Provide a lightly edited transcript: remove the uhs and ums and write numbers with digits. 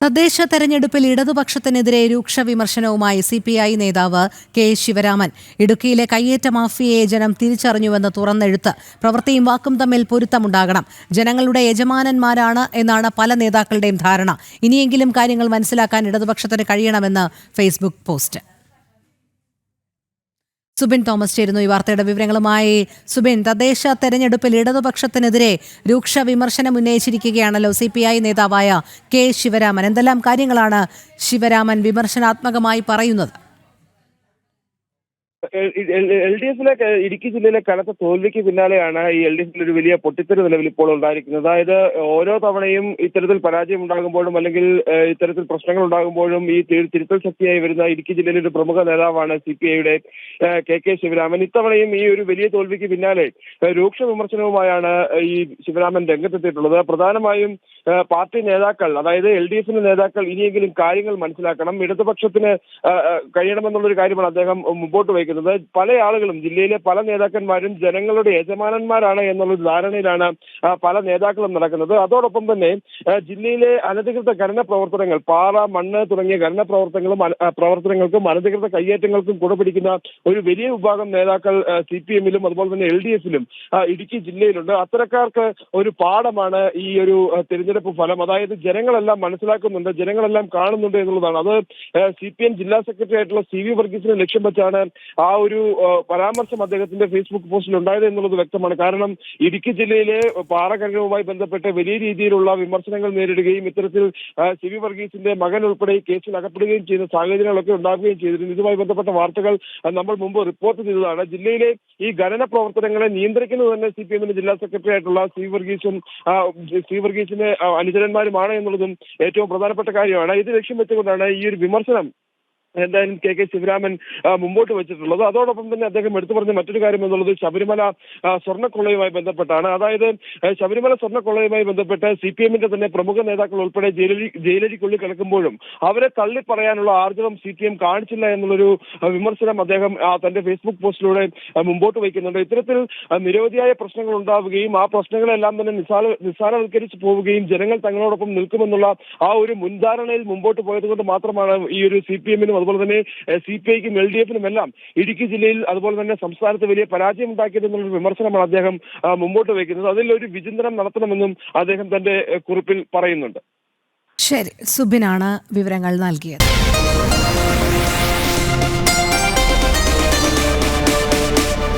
തദ്ദേശ തെരഞ്ഞെടുപ്പിൽ ഇടതുപക്ഷത്തിനെതിരെ രൂക്ഷ വിമർശനവുമായി സിപിഐ നേതാവ് കെ ശിവരാമൻ. ഇടുക്കിയിലെ കയ്യേറ്റ മാഫിയയെ ജനം തിരിച്ചറിഞ്ഞുവെന്ന് തുറന്നെഴുത്ത്. പ്രവൃത്തിയും വാക്കും തമ്മിൽ പൊരുത്തമുണ്ടാകണം. ജനങ്ങളുടെ യജമാനന്മാരാണ് എന്നാണ് പല നേതാക്കളുടെയും ധാരണ. ഇനിയെങ്കിലും കാര്യങ്ങൾ മനസ്സിലാക്കാൻ ഇടതുപക്ഷത്തിന് കഴിയണമെന്ന് ഫേസ്ബുക്ക് പോസ്റ്റ്. സുബിൻ തോമസ് ചേരുന്നു ഈ വാർത്തയുടെ വിവരങ്ങളുമായി. സുബിൻ, തദ്ദേശ തെരഞ്ഞെടുപ്പിൽ ഇടതുപക്ഷത്തിനെതിരെ രൂക്ഷ വിമർശനം ഉന്നയിച്ചിരിക്കുകയാണല്ലോ സിപിഐ നേതാവായ കെ ശിവരാമൻ. എന്തെല്ലാം കാര്യങ്ങളാണ് ശിവരാമൻ വിമർശനാത്മകമായി പറയുന്നത്? LDFിലെ ഇടുക്കി ജില്ലയിലെ കനത്ത തോൽവിക്ക് പിന്നാലെയാണ് ഈ LDFിൽ ഒരു വലിയ പൊട്ടിത്തെറി നിലവിൽ ഇപ്പോൾ ഉണ്ടായിരിക്കുന്നത്. അതായത് ഓരോ തവണയും ഇത്തരത്തിൽ പരാജയം ഉണ്ടാകുമ്പോഴും അല്ലെങ്കിൽ ഇത്തരത്തിൽ പ്രശ്നങ്ങൾ ഉണ്ടാകുമ്പോഴും ഈ തിരുത്തൽ ശക്തിയായി വരുന്ന ഇടുക്കി ജില്ലയിലെ ഒരു പ്രമുഖ നേതാവാണ് സിപിഐയുടെ കെ ശിവരാമൻ. ഇത്തവണയും ഈ ഒരു വലിയ തോൽവിക്ക് പിന്നാലെ രൂക്ഷ വിമർശനവുമായാണ് ഈ ശിവരാമൻ രംഗത്തെത്തിയിട്ടുള്ളത്. പ്രധാനമായും പാർട്ടി നേതാക്കൾ, അതായത് LDFിന്റെ നേതാക്കൾ ഇനിയെങ്കിലും കാര്യങ്ങൾ മനസ്സിലാക്കണം, ഇടതുപക്ഷത്തിന് കഴിയണമെന്നുള്ളൊരു കാര്യമാണ് അദ്ദേഹം മുമ്പോട്ട് വയ്ക്കുന്നത്. പല ആളുകളും, ജില്ലയിലെ പല നേതാക്കന്മാരും ജനങ്ങളുടെ യജമാനന്മാരാണ് എന്നുള്ളൊരു ധാരണയിലാണ് പല നേതാക്കളും നടക്കുന്നത്. അതോടൊപ്പം തന്നെ ജില്ലയിലെ അനധികൃത ഖനന പ്രവർത്തനങ്ങൾ, പാറ, മണ്ണ് തുടങ്ങിയ ഖനന പ്രവർത്തനങ്ങൾക്കും അനധികൃത കയ്യേറ്റങ്ങൾക്കും കുടപിടിക്കുന്ന ഒരു വലിയ വിഭാഗം നേതാക്കൾ CPMലും അതുപോലെ തന്നെ LDFിലും ഇടുക്കി ജില്ലയിലുണ്ട്. അത്തരക്കാർക്ക് ഒരു പാഠമാണ് ഈ ഒരു തിരഞ്ഞെടുപ്പ് ഫലം. അതായത് ജനങ്ങളെല്ലാം മനസ്സിലാക്കുന്നുണ്ട്, ജനങ്ങളെല്ലാം കാണുന്നുണ്ട് എന്നുള്ളതാണ്. അത് CPM ജില്ലാ സെക്രട്ടറി ആയിട്ടുള്ള CV വർഗീസിനെ ലക്ഷ്യം വെച്ചാണ് ആ ഒരു പരാമർശം അദ്ദേഹത്തിന്റെ ഫേസ്ബുക്ക് പോസ്റ്റിൽ ഉണ്ടായത് എന്നുള്ളത് വ്യക്തമാണ്. കാരണം ഇടുക്കി ജില്ലയിലെ പാറ ഖനനവുമായി ബന്ധപ്പെട്ട് വലിയ രീതിയിലുള്ള വിമർശനങ്ങൾ നേരിടുകയും ഇത്തരത്തിൽ CV വർഗീസിന്റെ മകൻ ഉൾപ്പെടെ കേസിൽ അകപ്പെടുകയും ചെയ്യുന്ന സാഹചര്യങ്ങളൊക്കെ ഉണ്ടാവുകയും ചെയ്തിരുന്നു. ഇതുമായി ബന്ധപ്പെട്ട വാർത്തകൾ നമ്മൾ മുമ്പ് റിപ്പോർട്ട് ചെയ്തതാണ്. ജില്ലയിലെ ഈ ഖനന പ്രവർത്തനങ്ങളെ നിയന്ത്രിക്കുന്നത് തന്നെ CPMന്റെ ജില്ലാ സെക്രട്ടറി ആയിട്ടുള്ള CV വർഗീസിന്റെ അനുചരന്മാരുമാണ് എന്നുള്ളതും ഏറ്റവും പ്രധാനപ്പെട്ട കാര്യമാണ്. ഇത് ലക്ഷ്യം വെച്ചുകൊണ്ടാണ് ഈ ഒരു വിമർശനം എന്തായാലും കെ ശിവരാമൻ മുമ്പോട്ട് വെച്ചിട്ടുള്ളത്. അതോടൊപ്പം തന്നെ അദ്ദേഹം എടുത്തു പറഞ്ഞ മറ്റൊരു കാര്യം എന്നുള്ളത് ശബരിമല സ്വർണ്ണക്കൊള്ളയുമായി ബന്ധപ്പെട്ടാണ്. അതായത് ശബരിമല സ്വർണ്ണക്കൊള്ളയുമായി ബന്ധപ്പെട്ട് CPMന്റെ തന്നെ പ്രമുഖ നേതാക്കൾ ഉൾപ്പെടെ ജയിലരിക്കുള്ളിൽ കിടക്കുമ്പോഴും അവരെ തള്ളി പറയാനുള്ള ആർജവം CPM കാണിച്ചില്ല എന്നുള്ളൊരു വിമർശനം അദ്ദേഹം തന്റെ ഫേസ്ബുക്ക് പോസ്റ്റിലൂടെ മുമ്പോട്ട് വയ്ക്കുന്നുണ്ട്. ഇത്തരത്തിൽ നിരവധിയായ പ്രശ്നങ്ങൾ ഉണ്ടാവുകയും ആ പ്രശ്നങ്ങളെല്ലാം തന്നെ നിസ്സാരവൽക്കരിച്ചു പോവുകയും ജനങ്ങൾ തങ്ങളോടൊപ്പം നിൽക്കുമെന്നുള്ള ആ ഒരു മുൻധാരണയിൽ മുമ്പോട്ട് പോയത് കൊണ്ട് മാത്രമാണ് ഈ ഒരു CPMനും അതുപോലെ തന്നെ CPIക്കും LDFിനും എല്ലാം ഇടുക്കി ജില്ലയിൽ അതുപോലെ തന്നെ സംസ്ഥാനത്ത് വലിയ പരാജയം ഉണ്ടാക്കിയതെന്നുള്ള വിമർശനമാണ് അദ്ദേഹം മുമ്പോട്ട് വയ്ക്കുന്നത്. അതിൽ ഒരു വിചിന്തനം നടത്തണമെന്നും അദ്ദേഹം തന്റെ കുറിപ്പിൽ പറയുന്നുണ്ട്. ശരി, സുബിനാണ് വിവരങ്ങൾ നൽകിയത്.